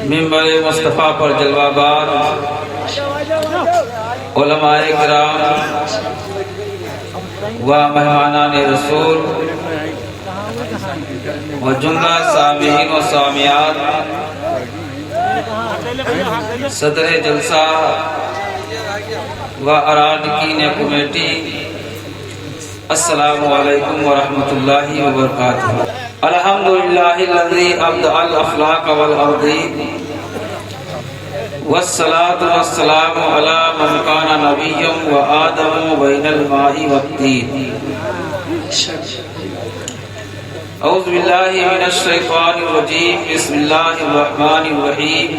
मिंबर मुस्तफ़ा पर जलवाबार उलमाए किराम व मेहमानान रसूल व जुमला सामीन व सामियात, सदर जलसा व अराकीन कमेटी, अस्सलामु अलैकुम व रहमतुल्लाहि व बरकातुहू। अल्हम्दुलिल्लाहिल्लज़ी अब्दअल अखलाक वल अर्दी वस्सलातु वस्सलामु अला मन काना नबिय्यम व आदमु बैनल माई वत्तीन। औज़ु बिल्लाहि मिनश शैतानिर रजीम, बिस्मिल्लाहिर रहमानिर रहीम।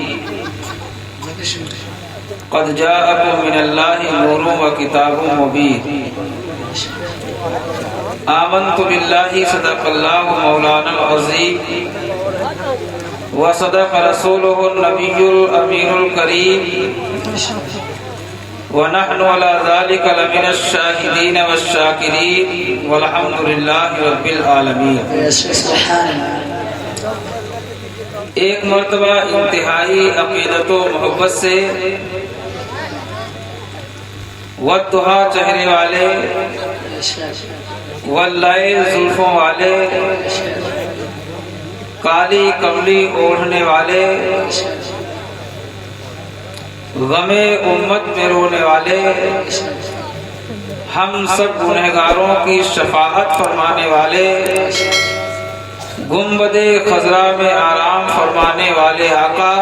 क़द जाअकुम मिनल्लाहि नूरुन व किताबुम मुबीन। आमन्तु बिल्लाहि सदक़ल्लाहु मौलानल अज़ीम व सदक़ रसूलुहुन नबियुल अमीनुल करीम व नहनु अला ज़ालिका लमिनश शाहिदीन वश्शाकिरीन वल्हम्दुलिल्लाहि रब्बिल आलमीन। एक मर्तबा इंतहाई अक़ीदत व मोहब्बत से वद्दुहा चेहरे वाले, वल्लाए जुल्फों वाले, काली कमली ओढ़ने वाले, गमे उम्मत में रोने वाले, हम सब गुनहगारों की शफाअत फरमाने वाले, गुंबदे खजरा में आराम फरमाने वाले आका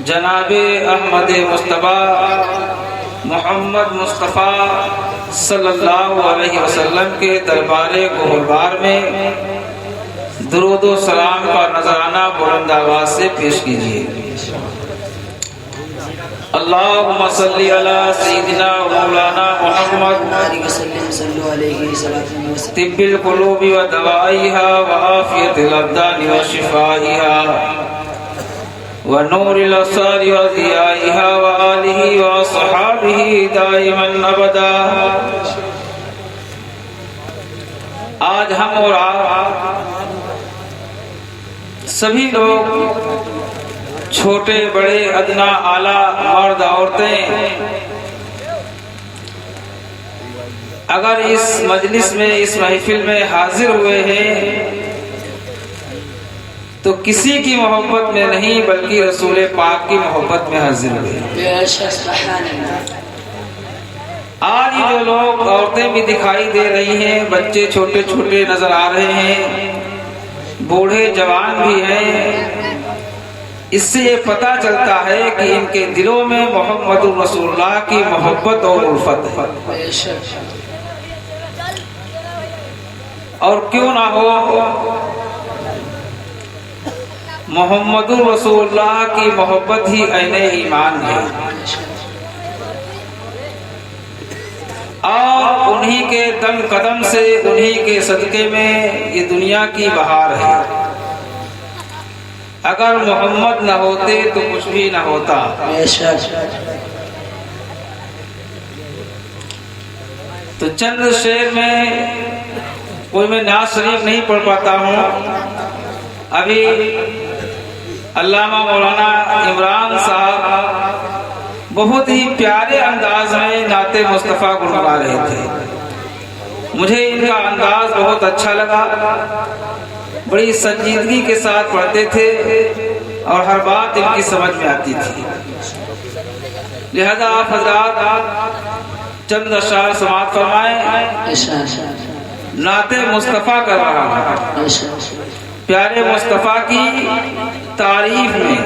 जनाबे अहमद मुस्तफा मोहम्मद मुस्तफ़ा सल्लल्लाहु अलैहि वसल्लम के दरबारे गोहरबार में दुरूद व सलाम का नजराना बुलंद आवाज से पेश कीजिए। अल्लाहुम्मा सल्ली अला सय्यिदिना मौलाना मुहम्मद तिब्बिल कुलूबि व दवाइहा व आफियतिल अब्दानि व शिफाइहा व नूरिल अब्सारि व ज़ियाइहा व आलिहि व सहाबिहि दाइमन अबदा। आज हम और आप सभी लोग, छोटे बड़े अदना आला, मर्द औरतें, अगर इस मजलिस में, इस महफिल में हाजिर हुए हैं तो किसी की मोहब्बत में नहीं बल्कि रसूल पाक की मोहब्बत में हाजिर हुए। आज जो लोग, औरतें भी दिखाई दे रही हैं, बच्चे छोटे छोटे नजर आ रहे हैं, बूढ़े जवान भी हैं, इससे ये पता चलता है कि इनके दिलों में मोहम्मदुर रसूलुल्लाह की मोहब्बत और उल्फत है। और क्यों ना हो, मोहम्मदुर रसूलुल्लाह की मोहब्बत ही ऐने ईमान है और उन्हीं के दम कदम से, उन्हीं के सदके में ये दुनिया की बहार है। अगर मोहम्मद न होते तो कुछ भी न होता। तो चंद शेर में कोई मैं नाज़ शरीफ नहीं पढ़ पाता हूँ। अभी अल्लामा मौलाना इमरान साहब बहुत ही प्यारे अंदाज में नाते मुस्तफ़ा गुनगुना रहे थे। मुझे इनका अंदाज बहुत अच्छा लगा, बड़ी संजीदगी के साथ पढ़ते थे और हर बात इनकी समझ में आती थी। लिहाजा आप हज़रात चंद अशार समाअत फरमाएं। नाते मुस्तफ़ा कर रहा हूं, प्यारे मुस्तफ़ा की तारीफ में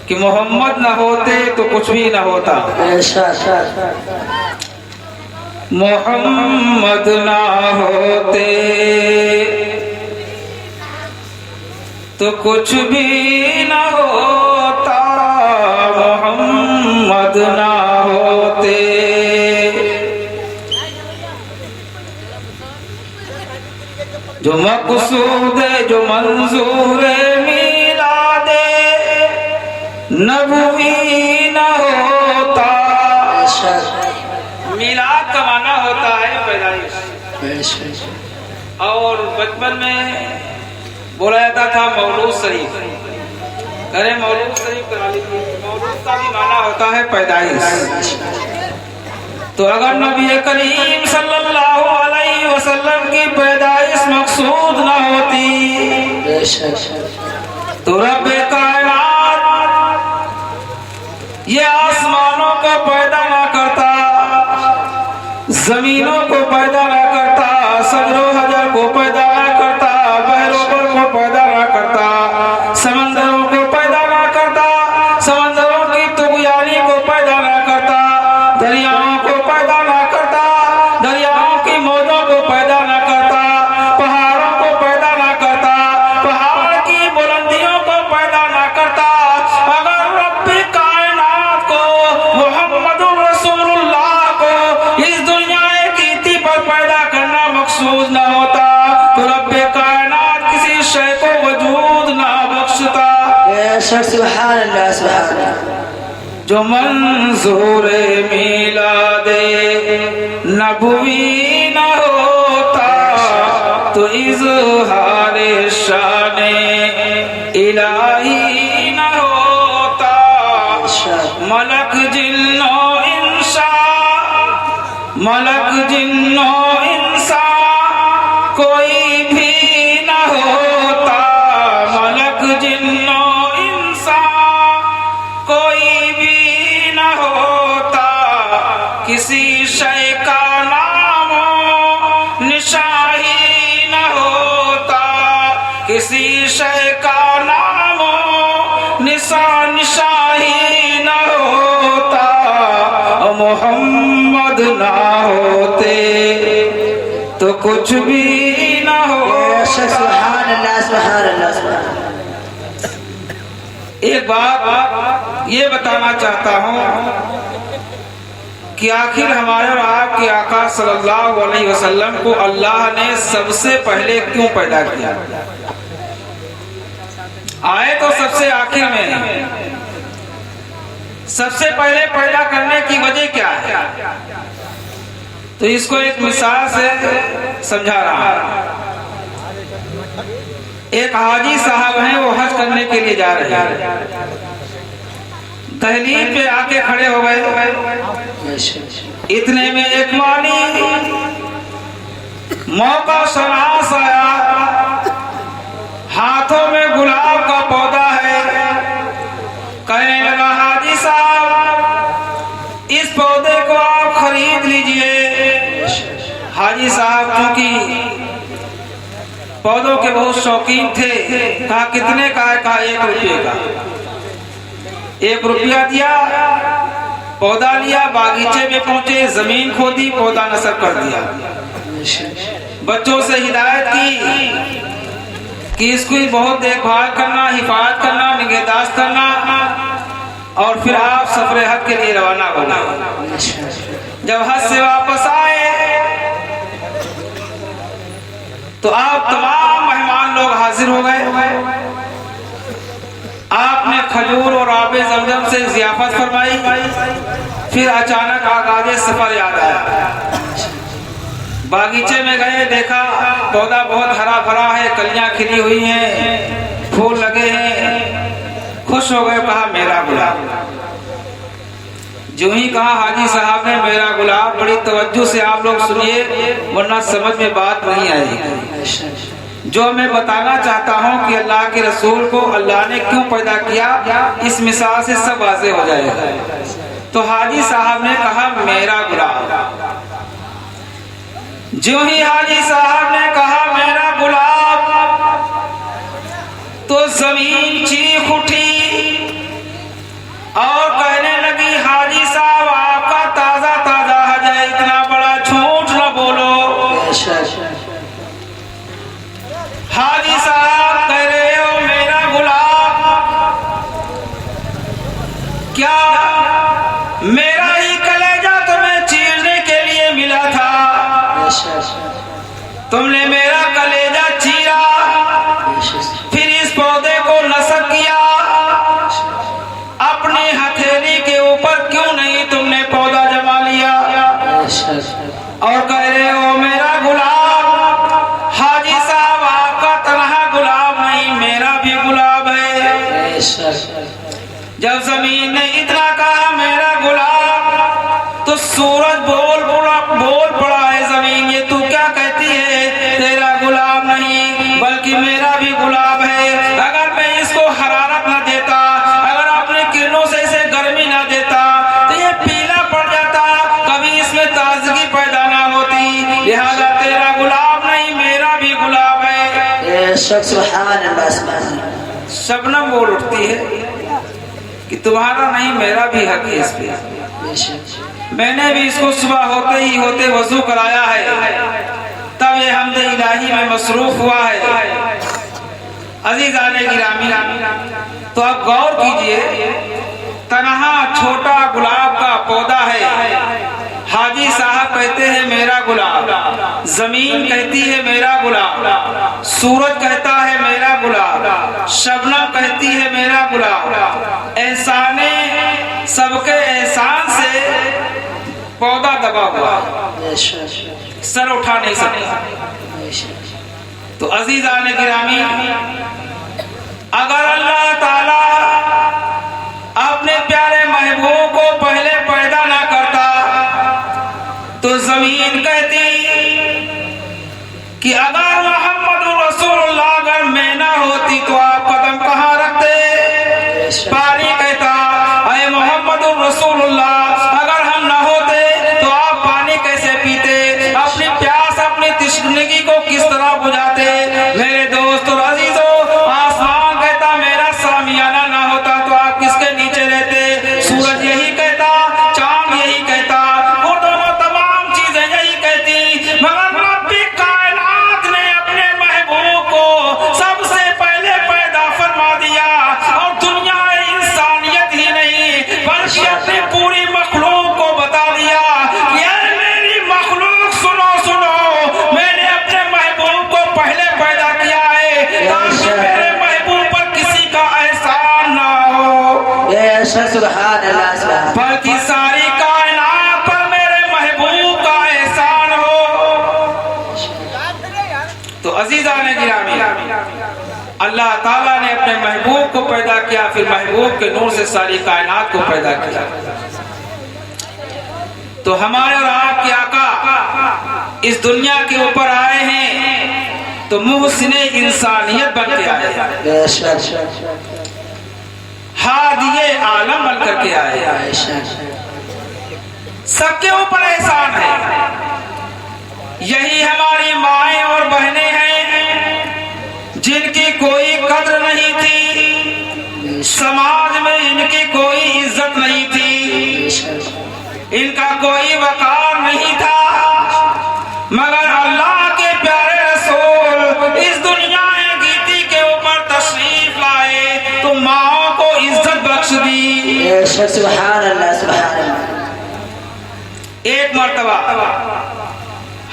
कि मोहम्मद न होते तो कुछ भी न होता। मोहम्मद ना होते तो कुछ भी न होता, मोहम्मद ना होते जो मक़सूद जो मंजूर मिलादे नबवी न होता। मिलाद का माना होता है पैदाइश। और बचपन में बोला जाता था मौलूद शरीफ, अरे मौलूद शरीफ करा लीजिए। मौलूद का भी माना होता है पैदाइश। तो अगर नबी करीम सल्लल्लाहु अलैहि वसल्लम की पैदाइश मकसूद न होती तो रब्बे कायनात ये आसमानों को पैदा न करता, जमीनों को पैदा न करता, सजरो हजर को पैदा न करता, बहरों को पैदा न करता, समंदरों को पैदा न करता, समंदरों की तुगयानी को पैदा न करता, दरियाओं को पैदा न करता, दरियाओं की मौजों को पैदा न करता, पहाड़ों को पैदा न करता, पहाड़ की बुलंदियों को पैदा न करता। अगर रब्बे कायनात को मुहम्मदुर रसूलुल्लाह को इस दुनिया की इति पर पैदा करना मकसूद न होता तो रब्बे कायनात किसी शय को वजूद न बख्शता। सुभान अल्लाह सुभान अल्लाह। जो मंजूरे मिलादे नबवी न होता तो इज़हारे शाने इलाही न होता। मलक जिन्नो इंसा, मलक जिन्नो इंसा कोई भी न होता, मलक जिन्नो इंसा कोई भी न होता। किसी शय का नामो निशाही न होता, किसी शय का नामो निशाही न होता। मोहम्मद ना होते तो कुछ भी न हो। सुभान अल्लाह सुभान अल्लाह सुभान। एक बात ये बताना चाहता हूँ कि आखिर हमारे और आपके आका सल्लल्लाहु अलैहि वसल्लम को अल्लाह ने सबसे पहले क्यों पैदा किया? आए तो सबसे आखिर में, सबसे पहले पैदा करने की वजह क्या है? तो इसको एक मिसाल से समझा रहा है। एक हाजी साहब हैं, वो हज करने के लिए जा रहे हैं। दहलीज पे आके खड़े हो गए। इतने में एक माली मौका शनास आया, हाथों में गुलाब का पौधा है। कहने लगा, हाजी साहब इस पौधे को आप खरीद लीजिए। हाजी साहब क्योंकि पौधों के बहुत शौकीन थे, कहा कितने का है? कहा 1 रुपये का। 1 रुपया दिया, पौधा लिया, बागीचे में पहुंचे, जमीन खोदी, पौधा नस्ल कर दिया। बच्चों से हिदायत की कि इसकी बहुत देखभाल करना, हिफाजत करना, निगहदाश्त करना और फिर आप सफरे हज के लिए रवाना होना। जब हज से वापस आए तो आप तमाम मेहमान लोग हाजिर हो गए। आपने खजूर और आबे जमजम से जियाफत फरमाई। फिर अचानक आगाज़े सफर याद आया। बागीचे में गए, देखा पौधा बहुत हरा भरा है, कलियां खिली हुई हैं, फूल लगे हैं। खुश हो गए, कहा मेरा गुलाब। जो ही कहा हाजी साहब ने मेरा गुलाब, बड़ी तवज्जो से आप लोग सुनिए वरना समझ में बात नहीं आएगी। जो मैं बताना चाहता हूँ कि अल्लाह के रसूल को अल्लाह ने क्यों पैदा किया, इस मिसाल से सब वाज़ेह हो जाएगा। तो हाजी साहब ने कहा मेरा गुलाब। जो ही हाजी साहब ने कहा मेरा गुलाब तो जमीन चीख उठी और कहने लगी, हाजी साहब आपका ताजा ताजा हज है, इतना बड़ा झूठ न बोलो। हाजी साहब कह रहे हो मेरा गुलाब, क्या मेरा ही कलेजा तुम्हें चीरने के लिए मिला था? तुमने मेरा कलेजा चीरा, फिर इस पौधे को नस्ल किया, अपनी हथेली के ऊपर क्यों नहीं तुमने पौधा जमा लिया? और कह रहे हो मेरा गुलाब। हाजी साहब आपका तनहा गुलाब नहीं, मेरा भी गुलाब है। जब जमीन ने इतना कहा मेरा गुलाम, तो सूरज बोल पड़ा है जमीन ये तू क्या कहती है, तेरा गुलाम नहीं बल्कि मेरा भी गुलाम है। अगर मैं इसको हरारत न देता, अगर अपने किरणों से इसे गर्मी न देता तो ये पीला पड़ जाता, कभी इसमें ताजगी पैदा ना होती। लिहाजा तेरा गुलाम नहीं मेरा भी गुलाम है। सुभान अल्लाह सुभान अल्लाह। शबनम बोल उठती है कि तुम्हारा नहीं मेरा भी हक है इस पे। मैंने भी इसको सुबह होते वजू कराया है, तब ये हमद इलाही में मसरूफ हुआ है। अजीज़ाने गिरामी, तो आप गौर कीजिए, तनहा छोटा गुलाब का पौधा है। हाजी साहब कहते हैं मेरा गुलाब, जमीन कहती है मेरा गुलाब, सूरज कहता है मेरा गुलाब, शबनम कहती है मेरा गुलाब। एहसाने सबके एहसान से पौधा दबा हुआ, सर उठा नहीं सकता। तो अजीज़ाने गिरामी, अगर अल्लाह ताला अपने प्यारे महबूब को पहले पैदा ना करता तो जमीन कहती कि अगर मोहम्मद रसूलुल्लाह अगर मैं ना होती तो आप कदम कहाँ रखते। पानी कहता अरे मोहम्मद रसूलुल्लाह अगर हम ना होते तो आप पानी कैसे पीते, अपनी प्यास अपनी तृष्णगी को किस तरह बुझाते। मेरे दोस्तों अजीजों, आसमान कहता मेरा सामियाना ना होता तो आप किसके नीचे रहते। सूरज यही कहता, चांद यही कहता, वो दोनों तमाम चीजें यही कहती, मगर रब्बी कायनात ने अपने महबूब को सबसे पहले पैदा फरमा दिया और दुनिया इंसानियत ही नहीं बल्कि अपनी पूरी मखलूक को बता दिया कि अरे मेरी मखलूक सुनो सुनो, मैंने अपने महबूब को पहले पैदा किया है ताकि मेरे महबूब पर किसी का एहसान ना हो, सुभान अल्लाह सुभान। बल्कि सारी कायनात पर मेरे महबूब का एहसान हो। तो अजीज़ाने गिरामी, अल्लाह ताला ने अपने महबूब को पैदा किया, फिर महबूब के नूर से सारी कायनात को पैदा किया। तो हमारे और आपके आका इस दुनिया के ऊपर आए हैं तो मुहसिने इंसानियत बन के आए हैं, हादिये आलम बन करके आए हैं। सबके ऊपर एहसान है। यही हमारी माएं और बहनें हैं जिनकी कोई कद्र नहीं थी, समाज में इनकी कोई इज्जत नहीं थी, इनका कोई वकार नहीं था, मगर अल्लाह के प्यारे रसूल इस दुनिया गीती के ऊपर तशरीफ लाए तो माओ को इज्जत बख्श दी। सुभान अल्लाह सुभान अल्लाह। एक मर्तबा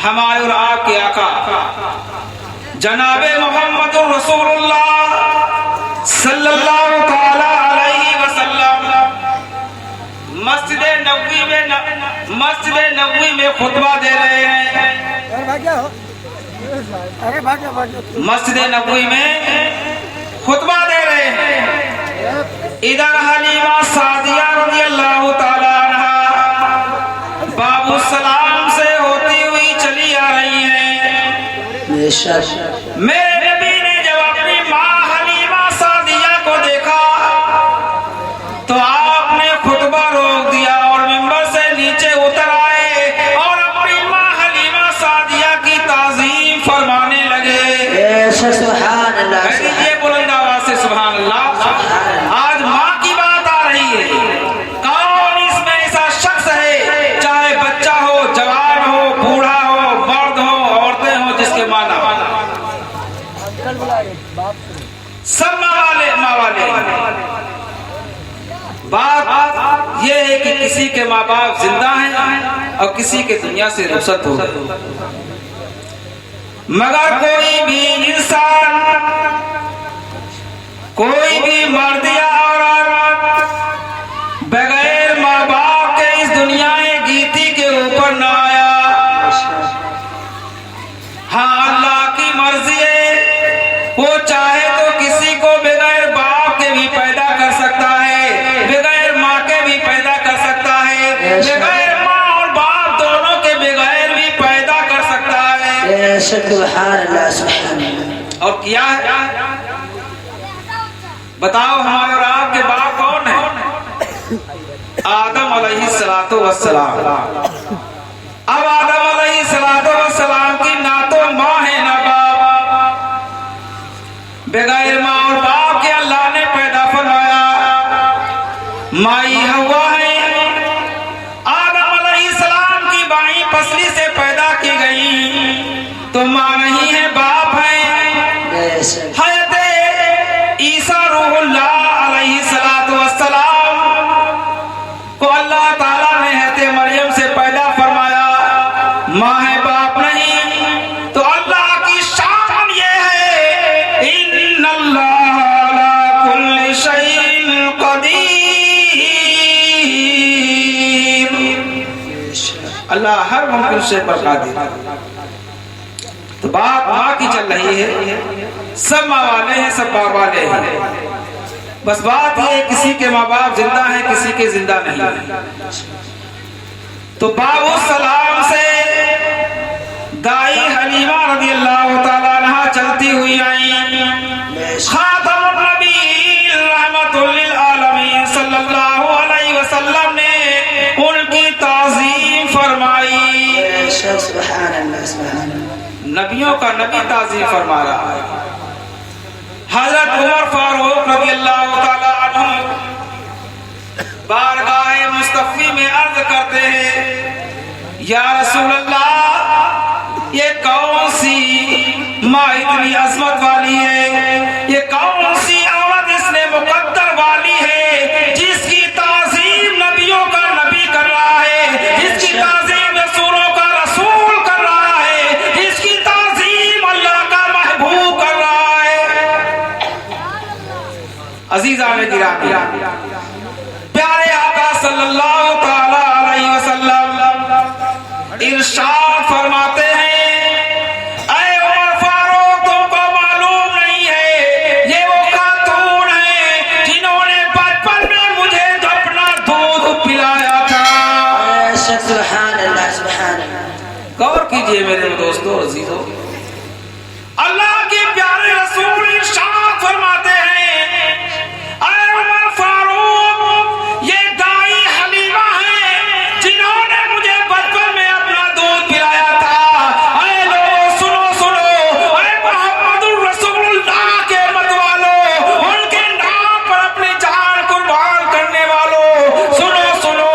हमारे और आपके आका जनाबे मोहम्मद रसूलुल्लाह सल्लल्लाहु ताला अलैहि वसल्लम मस्जिद नबवी में खुतबा दे रहे हैं। मस्जिद नबवी में खुतबा दे रहे हैं। इधर हलीमा सादिया रज़ी अल्लाह ताला अन्हा बाबू सलाम से होती हुई चली आ रही हैं। मेरे नबी ने जब अपनी माँ हलीमा सादिया को देखा तो आपने खुतबा रोक दिया और मिंबर से नीचे उतर आए और अपनी माँ हलीमा सादिया की ताज़ीम फरमाने लगे। सुभान अल्लाह। ये बुलंद आवाज से सुभान अल्लाह। आज माँ की बात आ रही है। कौन इसमें ऐसा शख्स है, चाहे बच्चा हो, जवान हो, बूढ़ा हो, मर्द हो, औरतें हो, जिसके माँ ना सब माँ वाले। बात यह है कि किसी के माँ बाप जिंदा हैं और किसी के दुनिया से रुखसत हो गए, मगर कोई भी इंसान, कोई भी मर्द या औरत बगैर माँ बाप के इस दुनिया गीती के ऊपर न आया। हाँ, अल्लाह की मर्जी है, वो चाहे तो किसी को बगैर बाप के भी पैदा कर सकता बेशक सुभान अल्लाह सुभान अल्लाह। और किया है। बताओ हमारे और आपके बाप कौन है? आदम अलैहिस्सलातु वस्सलाम। अब आदम अलैहिस्सलातु वस्सलाम की ना तो माँ है ना बाप, बगैर माँ और बाप के अल्लाह ने पैदा फरमाया। माई हवा है, आदम अलैहिस्सलाम की बाई पसली से पैदा की गई, तो माँ नहीं है बाप है। बेशक हज़रत ईसा रूहुल्लाह अलैहिस्सलातु वस्सलाम को अल्लाह ताला ने हज़रत मरियम से पैदा फरमाया। माँ है बाप नहीं, तो अल्लाह की शान ये है, इन्नल्लाह अला कुल्ली शैइन कदीर। अल्लाह हर मुमकिन से पर कादिर। तो बात माँ की चल रही है, सब माँ वाले हैं, सब बाप वाले हैं। बस बात ये, किसी के माँ बाप जिंदा हैं, किसी के जिंदा नहीं है। तो बाबू सलाम से दाई हलीमा रज़ी अल्लाह ताला अन्हा चलती हुई आई। खातमुन नबी रहमतुल लिल आलमीन सल्लल्लाहु अलैहि वसल्लम ने उनकी ताज़ीम फरमाई। बेशक सुभान अल्लाह सुभान अल्लाह। नबियों का नबी ताज़ीम फरमा रहा है। हजरत उमर फारूक रज़ी अल्लाह ताला अन्हु बारगाह मुस्तफ़ी में अर्ज करते हैं, या रसूल अल्लाह, ये कौन सी माँ इतनी अज़मत वाली है, ये कौन सी औरत इसने मुकद्दर वाली है, जिसकी ताज़ीम नबियों का नबी कर रहा है, जिसकी ताज़ीम रसूलों का रसूल कर रहा है, जिसकी ताज़ीम अल्लाह का महबूब कर रहा है। अज़ीज़ान गिरामी, प्यारे आका सल्लल्लाहु ताला अलैहि वसल्लम इरशाद फरमाते हैं, ऐ उमर फारूक, तुमको मालूम नहीं है, ये वो खातून है जिन्होंने बचपन में मुझे अपना दूध पिलाया था। बेशक सुभान अल्लाह सुभान अल्लाह। गौर कीजिए मेरे दोस्तों अजीजों, अल्लाह के प्यारे रसूल इरशाद फरमाते हैं, ऐ उमर फारूक, ये दाई हलीमा है जिन्होंने मुझे बचपन में अपना दूध पिलाया था। ऐ लोगों सुनो सुनो, ऐ मोहम्मदुर रसूलुल्लाह के मत वालों, उनके नाम पर अपनी जान कुर्बान करने वालों, सुनो सुनो,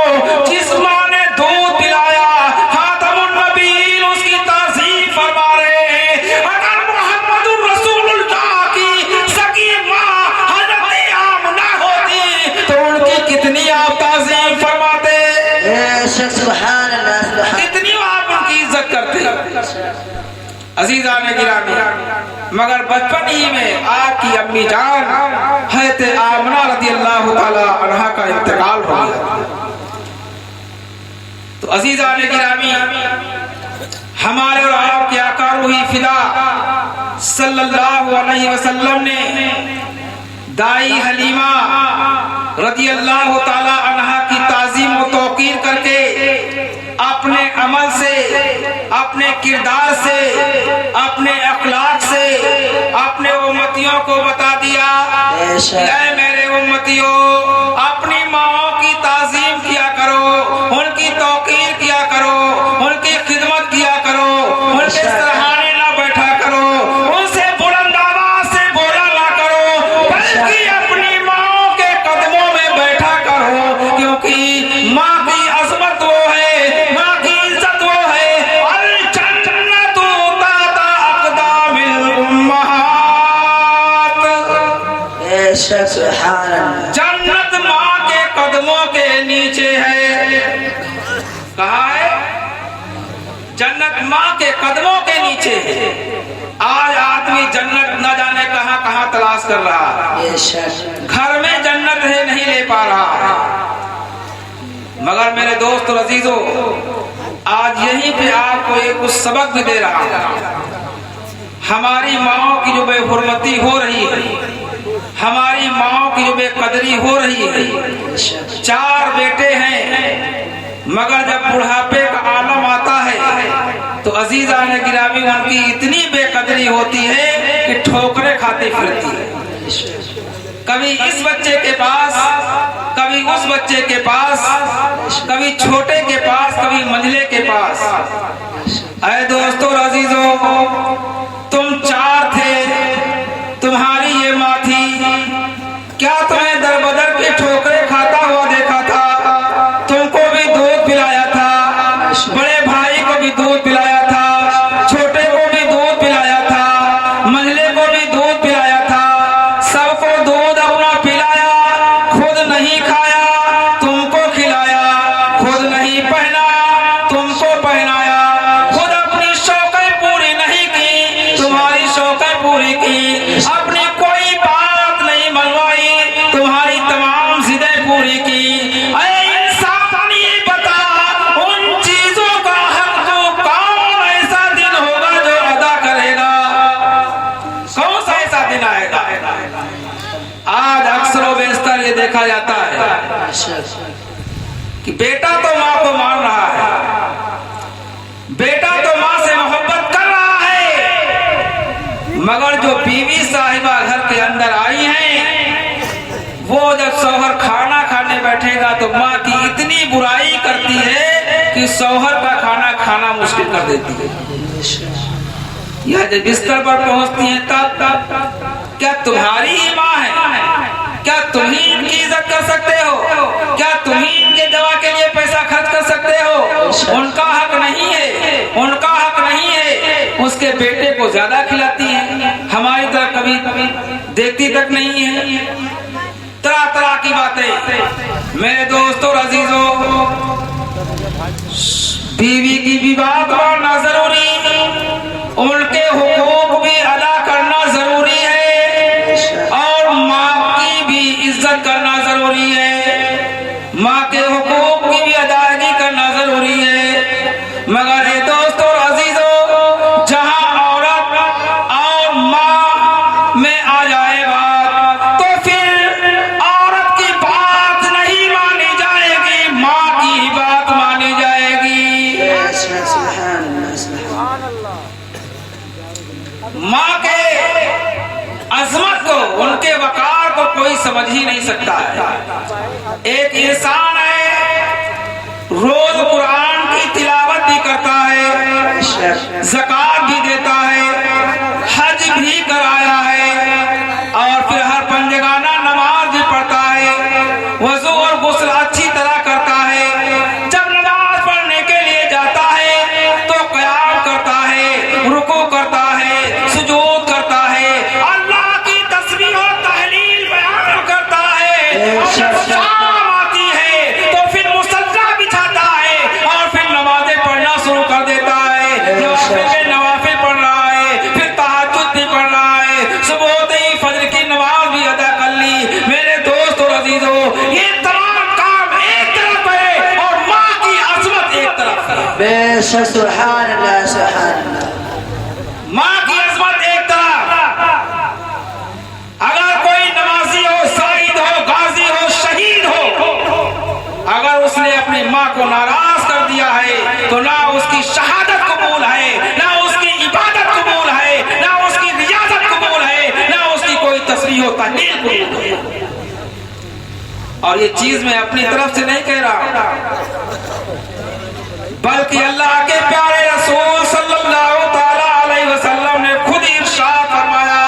जिस माँ ने दूध पिलाया, खातमुन नबीय्यीन, उसकी ताज़ीम फरमा रहे हैं। अगर मोहम्मदुर रसूलुल्लाह की सगी माँ हज़रत आमना होती, तो उनकी कितनी आप ताज़ीम फरमाते, बेशक सुभान अल्लाह सुभान कितनी आप उनकी इज्जत करते। अज़ीज़ान गिरामी, मगर बचपन ही में आपकी अम्मी जान हज़रत आमना रज़ी अल्लाह ताला अन्हा का इंतकाल हो गया। तो अज़ीज़ान गिरामी, हमारे और आपके आका रूही फिदा सल्लल्लाहु अलैहि वसल्लम ने दाई हलीमा रज़ी अल्लाह ताला अन्हा की ताज़ीम व तौक़ीर करके अपने अमल से, अपने किरदार से, अपने अखलाक से अपने उम्मतियों को बता दिया, ऐ मेरे उम्मतियों, अपनी माओ की ताज़ीम किया करो, उनकी तौक़ीर किया करो, उनकी खिदमत किया करो, उनके सराहने ना बैठा करो, उनसे बुलंद आवाज़ से बोला ना करो, बल्कि अपनी माओ के कदमों में बैठा करो, क्योंकि माँ की अज़मत वो है, माँ की इज्जत वो है। अल जन्नतु ताता अक़दामिल उम्महात, बेशक सुभान अल्लाह। जन्नत माँ के कदमों के नीचे है। कहाँ है? जन्नत माँ के कदमों के नीचे है। आज आदमी जन्नत न जाने कहाँ कहाँ तलाश कर रहा है, बेशक घर में जन्नत है नहीं ले पा रहा। मगर मेरे दोस्त और अजीजों, आज यहीं पे आपको एक कुछ सबक भी दे रहा हूँ। हमारी माओ की जो बेहुरमती हो रही है, हमारी माओ की जो बेकदरी हो रही है। 4 बेटे हैं, मगर जब बुढ़ापे का आलम आता है तो अजीजा ने गिरामी उनकी इतनी बेकदरी होती है कि ठोकरें खाती फिरती है। कभी इस बच्चे के पास, कभी उस बच्चे के पास, कभी छोटे के पास, कभी मंझले के पास। अरे दोस्तों और अजीजों, तुम 4 थे, तुम्हारी ये माँ थी, क्या तुम्हें दर बदर की ठोकरें खाता हुआ देखा था? तुमको भी दूध पिलाया था, बड़े भाई को भी दूध पिलाया था, छोटे को भी दूध पिलाया था, मंझले को भी दूध पिलाया था, सबको दूध अपना पिलाया, खुद नहीं खाया, तुमको खिलाया, खुद नहीं पहना, तुमको पहनाया, खुद अपनी शौक़ें पूरी नहीं की, तुम्हारी शौक़ें पूरी की, अपनी कोई बात नहीं मनवाई, तुम्हारी तमाम जिदें पूरी की। आज अक्सर व बेशतर ये देखा जाता है कि बेटा तो माँ को मान रहा है, बेटा तो माँ से मोहब्बत कर रहा है, मगर जो बीवी साहिबा घर के अंदर आई हैं, वो जब शौहर खाना खाने बैठेगा तो माँ की इतनी बुराई करती है कि शौहर का खाना खाना मुश्किल कर देती है। यह जब बिस्तर पर पहुंचती है तब क्या तुम्हारी ही माँ है? क्या तुम ही इनकी इज्जत कर सकते हो? क्या तुम ही इनके दवा के लिए पैसा खर्च कर सकते हो? उनका हक नहीं है, उनका हक नहीं है। उसके बेटे को ज्यादा खिलाती है, हमारी तरह कभी देखती तक नहीं है। तरह तरह की बातें। मेरे दोस्तों और अजीजों, बीवी की भी बात मानना जरूरी, उनके हुकूक भी अदा करना जरूरी है, और माँ की भी इज्जत करना जरूरी है, माँ के हुकूक की भी अदायगी करना जरूरी है। मगर ये दोस्तों और अजीजों, जहाँ औरत और माँ में आ जाए बात, तो फिर औरत की बात नहीं मानी जाएगी, माँ की ही बात मानी जाएगी। माँ के अजमत को, उनके वकार को कोई समझ ही नहीं सकता है। एक इंसान है, रोज कुरान की तिलावत भी करता है, ज़कात भी देता है, हज भी कराया है, और फिर हर पंजगाना नमाज भी पढ़ता है, वजू और गुस्ल अच्छी तरह करता है। जब नमाज पढ़ने के लिए जाता है तो क़याम करता है, रुकू करता है, सुजूद करता है, अल्लाह की तस्बीह और तहलील बयान करता है। और जब शाम आती है तो फिर मुसल्ला बिछाता है और फिर नमाजें पढ़ना शुरू कर देता है। नवाफिल पढ़ रहा है, फिर तहज्जुद भी पढ़ रहा है, सुबह होते ही फजर की नमाज भी अदा कर ली। मेरे दोस्त और अजीजों, ये तमाम काम एक तरफ है और माँ की अजमत एक तरफ है। बेशक, सुभान अल्लाह, सुभान अल्लाह। माँ की अजमत एक तरफ। अगर कोई नमाजी हो, शाहिद हो, गाजी हो, शहीद हो, अगर उसने अपनी माँ को नाराज कर दिया है तो ना उसकी शहादत कबूल है, ना उसकी इबादत कबूल है, ना उसकी रियाजत कबूल है, ना उसकी कोई तस्बीह और तहलील कबूल है। और ये चीज मैं अपनी तरफ से नहीं कह रहा, बल्कि अल्लाह के प्यारे रसूल सल्लल्लाहु ताला अलैहि वसल्लम ने खुद इरशाद फरमाया,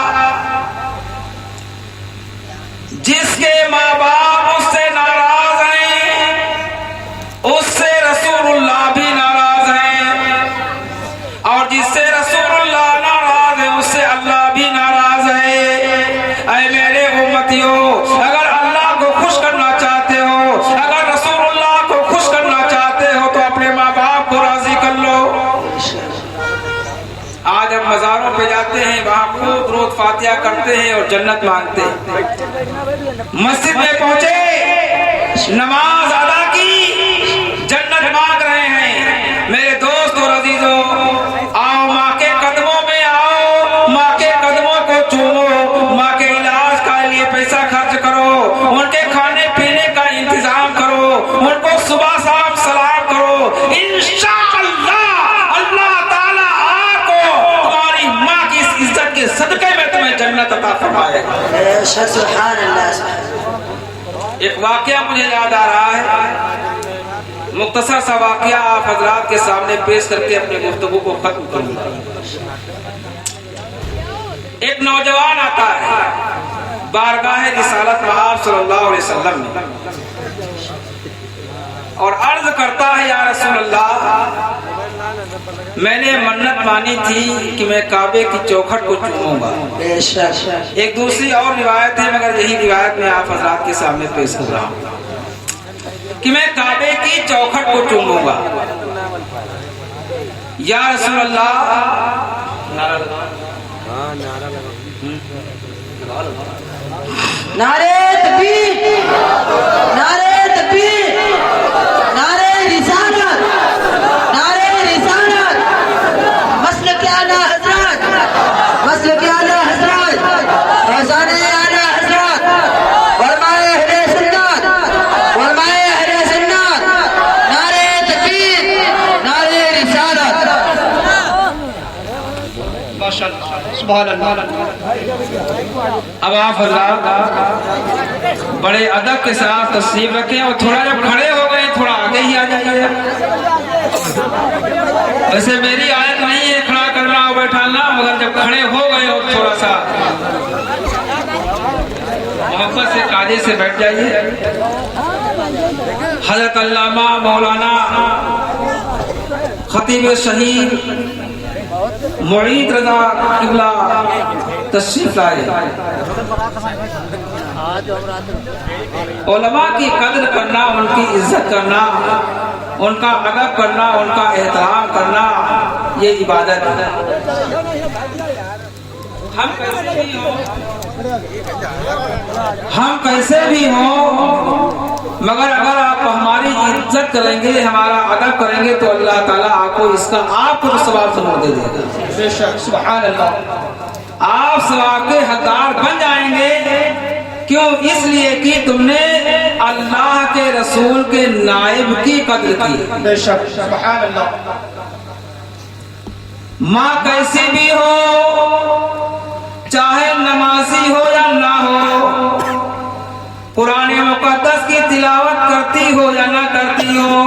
जिसके माँ बाप उससे नाराज हैं, उससे रसूलुल्लाह भी नाराज हैं, और जिससे रसूलुल्लाह नाराज है उससे अल्लाह भी नाराज है। ऐ मेरे उम्मतियों, अगर अल्लाह को खुश करना चाहते हो, अगर रसूलुल्लाह को खुश करना चाहते हो, तो अपने माँ बाप को राजी कर लो। आज हम मज़ारों पे जाते हैं, वहाँ खूब रोज़ फातिहा करते हैं और जन्नत मांगते हैं। मस्जिद में पहुंचे, नमाज अदा की, जन्नत मांग रहे हैं। मेरे दोस्त और अजीजों, आओ माँ के कदमों में आओ, माँ के कदमों को चूमो, माँ के इलाज का लिए पैसा खर्च करो, उनके खाने पीने का इंतजाम करो, उनको सुबह शाम सलाम करो। इंशाअल्लाह अल्लाह ताला बेशक सुभान अल्लाह। एक वाकया मुझे याद आ रहा है, मुख्तसर सा वाकया आप हजरात के सामने पेश करके अपने गुफ्तगू को खत्म करूंगा। एक नौजवान आता है बारगाह रिसालत महबूब सल्लल्लाहु अलैहि वसल्लम में और अर्ज करता है, या रसूल अल्लाह, मैंने मन्नत मानी थी कि मैं काबे की चौखट को चूमूंगा। बेशक। एक दूसरी और रिवायत है, मगर यही रिवायत मैं आप हजरात के सामने पेश कर रहा हूँ कि मैं काबे की चौखट को चूमूंगा। या रसूल अल्लाह, नारे तकबीर, नारे तकबीर, नारे रिसालत, नारे रिसालत, मसलक आला हजरत, मसलक आला हजरत, फैज़ाने आला हजरत, उलमाए अहले सुन्नत, उलमाए अहले सुन्नत, नारे तकबीर, नारे रिसालत। माशाअल्लाह, सुभान अल्लाह। अब आप हजरात बड़े अदब के साथ तशरीफ रखें और थोड़ा जब खड़े हो गए थोड़ा आगे ही आ जाइए। वैसे मेरी आदत नहीं है खड़ा करना और बैठाना, मगर जब खड़े हो गए और थोड़ा सा मोहब्बत से कायदे से बैठ जाइए। हजरत अल्लामा मौलाना खतीब शहीद मुईद रजा किबला तशरीफ लाए। उलमा की कदर करना, उनकी इज्जत करना, उनका अदब करना, उनका एहतराम करना, ये इबादत है। हम कैसे भी हो मगर अगर आप हमारी इज्जत करेंगे, हमारा अदब करेंगे तो अल्लाह ताला आपको इसका आपको सवाब समझ दे देगा। बेशक, सुभान अल्लाह। आप सवाब के हकदार बन जाएंगे। क्यों? इसलिए कि तुमने अल्लाह के रसूल के नाइब की कदर की। बेशक, सुभान अल्लाह। माँ कैसी भी हो, चाहे नमाजी हो या ना हो, कुरान मुकद्दस की तिलावत करती हो या ना करती हो,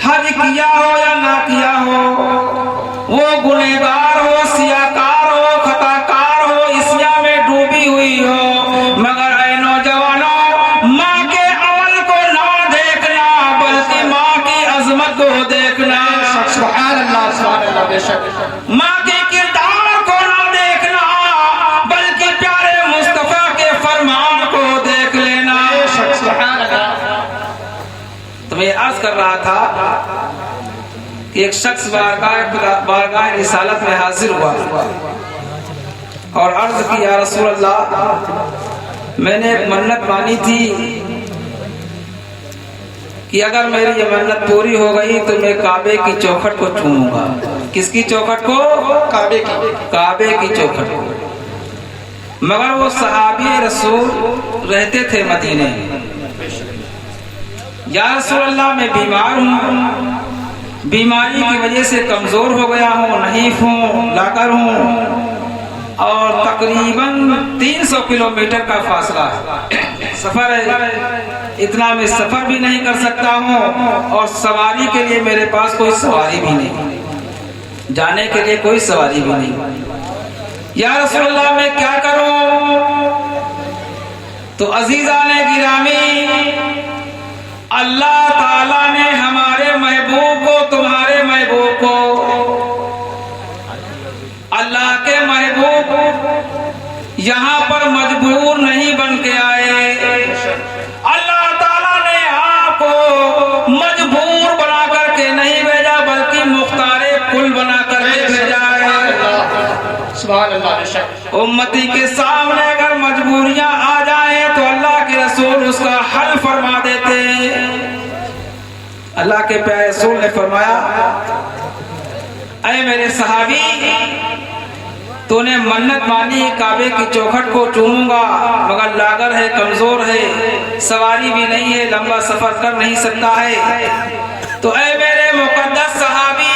हज किया हो या ना किया हो, वो गुनहगार हो, सियाकार हो, खताकार हो, इस्या में डूबी हुई हो, मगर ऐ नौजवानों, माँ के अमल को ना देखना बल्कि माँ की अजमत को देखना। सुभान अल्लाह, सुभान अल्लाह। बेशक, माँ के किरदार को ना देखना बल्कि प्यारे मुस्तफा के फरमान को देख लेना। सुभान अल्लाह। तो मैं अर्ज कर रहा था कि एक शख्स बारगाह रिसालत में हाजिर हुआ और अर्ज की, या रसूल अल्लाह, मैंने एक मन्नत मानी थी कि अगर मेरी ये मन्नत पूरी हो गई तो मैं काबे की चौखट को चूमूंगा। किसकी चौखट को? काबे की। काबे की चौखट को। मगर वो सहाबी रसूल रहते थे मदीने। या रसूल अल्लाह, मैं बीमार हूँ, बीमारी की वजह से कमजोर हो गया हूँ, नहीफ हूँ, लाकर हूँ और तकरीबन 300 किलोमीटर का फासला है, सफर है। इतना मैं सफर भी नहीं कर सकता हूँ और सवारी के लिए मेरे पास कोई सवारी भी नहीं, जाने के लिए कोई सवारी भी नहीं। या रसूल अल्लाह, मैं क्या करूँ? तो अजीजाने गिरामी, अल्लाह ताला ने हमारे महबूब को, तुम्हारे महबूब को, अल्लाह के महबूब यहाँ पर मजबूर नहीं बन के आए। अल्लाह ताला ने आपको मजबूर बना करके नहीं भेजा बल्कि मुख्तारे कुल बना करके भेजा है। सुभान अल्लाह। उम्मती के सामने अगर मजबूरियां आ जाए तो अल्लाह के रसूल उसका हल फरमा देते। अल्लाह के प्यारे रसूल ने फरमाया, ऐ मेरे सहाबी, तूने मन्नत मानी काबे की चौखट को चूमूंगा, मगर लागर है, कमजोर है, सवारी भी नहीं है, लंबा सफर कर नहीं सकता है। तो ऐ मेरे मुकद्दस सहाबी,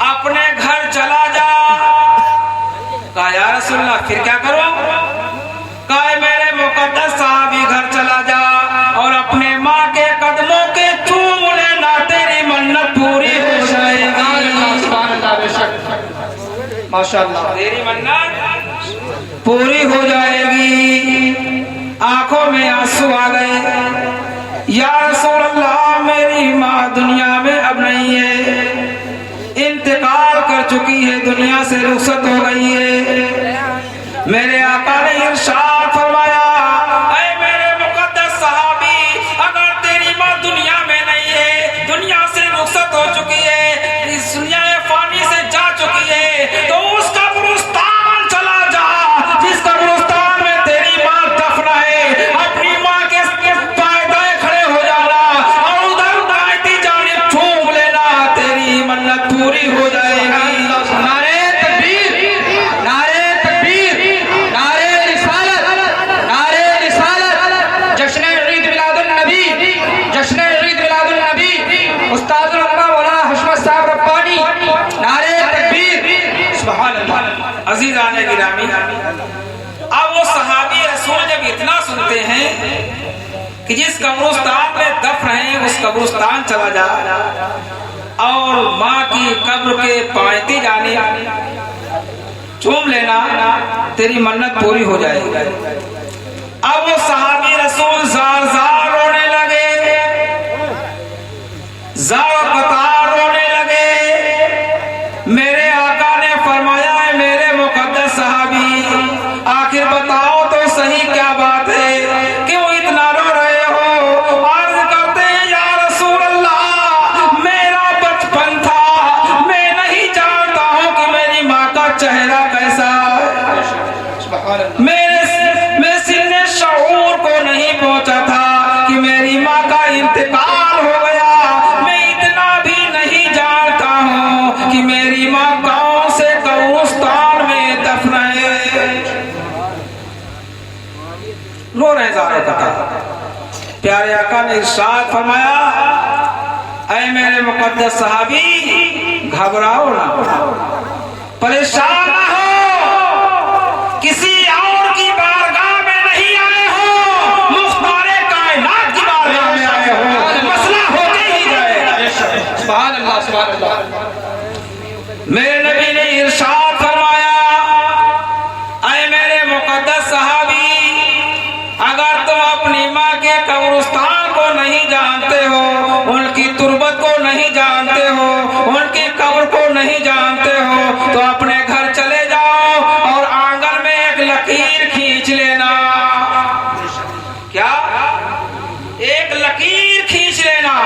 अपने घर चला जा, कहा या रसूलल्लाह फिर क्या करूं? कहा मेरे मुकद्दस साहबी घर चला जा और अपने माँ के कदमों के चूम लेना, तेरी मन्नत पूरी हो जाएगी। माशाअल्लाह, तेरी मन्नत पूरी हो जाएगी। आंखों में आंसू आ गए। या रसूल अल्लाह मेरी माँ दुनिया में अब नहीं है, इंतकाल कर चुकी है, दुनिया से रुखसत हो गई है। मेरे आका ने इरशाद फरमाया, ऐ मेरे मुकद्दस सहाबी, अगर तेरी माँ दुनिया में नहीं है, दुनिया से रुखसत हो चुकी है, इस दुनिया फानी से जा चुकी है, तो उस कब्रिस्तान चला जा जिस कब्रिस्तान में तेरी माँ दफन है। अपनी माँ के पायदाए खड़े हो जाना और उधर दाएं जानिब झूम लेना, तेरी मन्नत पूरी हो जाएगी। नारे तकबीर, नारे तकबीर, नारे रिसालत, नारे रिसालत। जश्न ईद मिलादुन नबी, जश्न ईद मिलादुन नबी, उस्ताद उलमा मौलाना हशमत साहब रब्बानी, नारे तकबीर, सुभान अल्लाह। अज़ीज़ाने गिरामी, अब वो सहाबी रसूल जब इतना सुनते हैं कि जिस कब्रिस्तान में दफन है उस कब्रिस्तान चला जा और माँ की कब्र के पायती जाने चूम लेना, तेरी मन्नत पूरी हो जाएगी। अब वो सहाबी रसूल जार जार रोने लगे, जार कतार रोने लगे। मेरे आका ने फरमाया, है मेरे मुकद्दस सहाबी, आखिर बताओ तो सही क्या बात है, क्यों इतना रो रहे हो? अर्ज करते हैं या रसूल अल्लाह, मेरा बचपन था, मैं नहीं जानता हूँ कि मेरी माँ का चेहरा कैसा है। मेरे सिने शऊर को नहीं पहुँचा था कि मेरी माँ का इंतकाल हो गया। मैं इतना भी नहीं जानता हूँ कि मेरी माँ कौन से कब्रिस्तान में दफन है। रो रहे ज़ारे कता। प्यारे आका ने इरशाद फरमाया, ऐ मेरे मुकद्दस सहाबी, घबराओ ना, परेशान ना हो, किसी और की बारगाह में नहीं आए हो, मुख्तारे कायनात की बारगाह में आए हो, मसला होते ही जाएगा। सुभान अल्लाह, सुभान अल्लाह। मेरे नबी ने इरशाद फरमाया, ऐ मेरे मुकद्दस सहाबी, अगर तुम अपनी माँ के कब्रिस्तान को नहीं जानते हो, उनकी तुरबत को नहीं जानते हो, उनकी कब्र को नहीं जानते हो, तो अपने घर चले जाओ और आंगन में एक लकीर खींच लेना। क्या? एक लकीर खींच लेना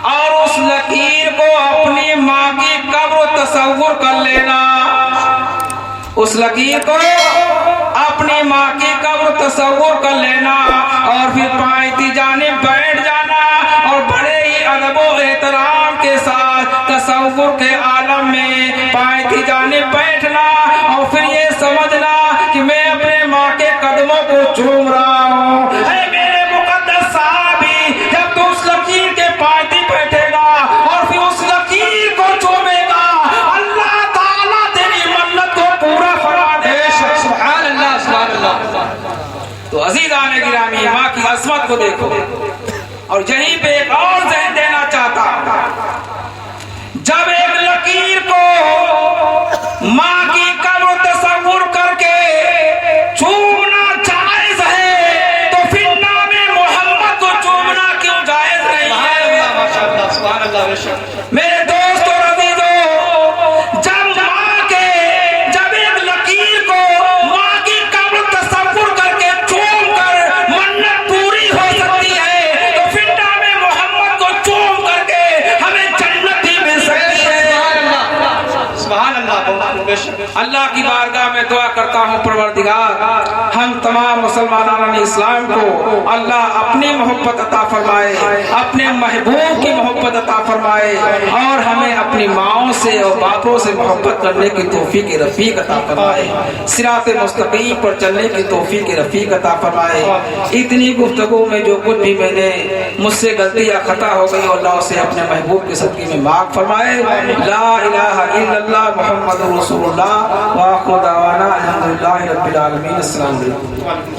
और उस लकीर को अपनी माँ की कब्र तस्वुर कर लेना। उस लकीर को अपनी माँ की कब्र तस्वुर कर लेना और फिर पायती जाने बैठ जाना और बड़े ही अदब व एहतराम के साथ तस्वुर के आलम में पायती जाने बैठना और फिर ये समझना कि मैं अपने माँ के कदमों को चूम रहा हूँ। मेरे मुकद्दस साहबी, जब तू उस लकीर के पायती बैठेगा और फिर उस लकीर को चूमेगा, अल्लाह ताला तेरी मन्नत को पूरा फरमा दे। सुभान अल्लाह, सुभान अल्लाह। तो अज़ीज़ाने गिरामी, माँ की अज़मत को देखो। और यहीं पे एक और ज़हन देना चाहता हूं, जब एक लकीर को माँ की कब्र तस्वुर करके चूमना जायज है, तो फिर नामे मोहम्मद को चूमना क्यों जायज नहीं है? माशाअल्लाह, सुभान अल्लाह। मेरे दोस्तों और अज़ीज़ों, जब एक लकीर को माँ की कब्र तस्वुर करके चूम कर मन्नत पूरी हो सकती है, तो फिर नामे मोहम्मद को चूम करके हमें जन्नत ही मिल सकती है। सुभान अल्लाह। अल्लाह की बारगाह में दुआ करता हूँ, परवरदिगार हम तमाम मुसलमानों ने इस्लाम को अल्लाह अपनी मोहब्बत अता फरमाए, अपने महबूब की मोहब्बत अता फरमाए और हमें अपनी माओं से और बापों से मोहब्बत करने की तौफीक रफीक अता फरमाए, सिरात मुस्तकीम पर चलने की तौफीक रफीक अता फरमाए। इतनी गुफ्तगू में जो कुछ भी मैंने मुझसे गलती या खता हो गई, अल्लाह उसे अपने महबूब के सदक़े में माफ़ फरमाए। ला इलाहा इल्लल्लाह मुहम्मदुर रसूलुल्लाह व आखिरु दावा अल्हम्दुलिल्लाहि रब्बिल आलमीन। अस्सलाम वालेकुम।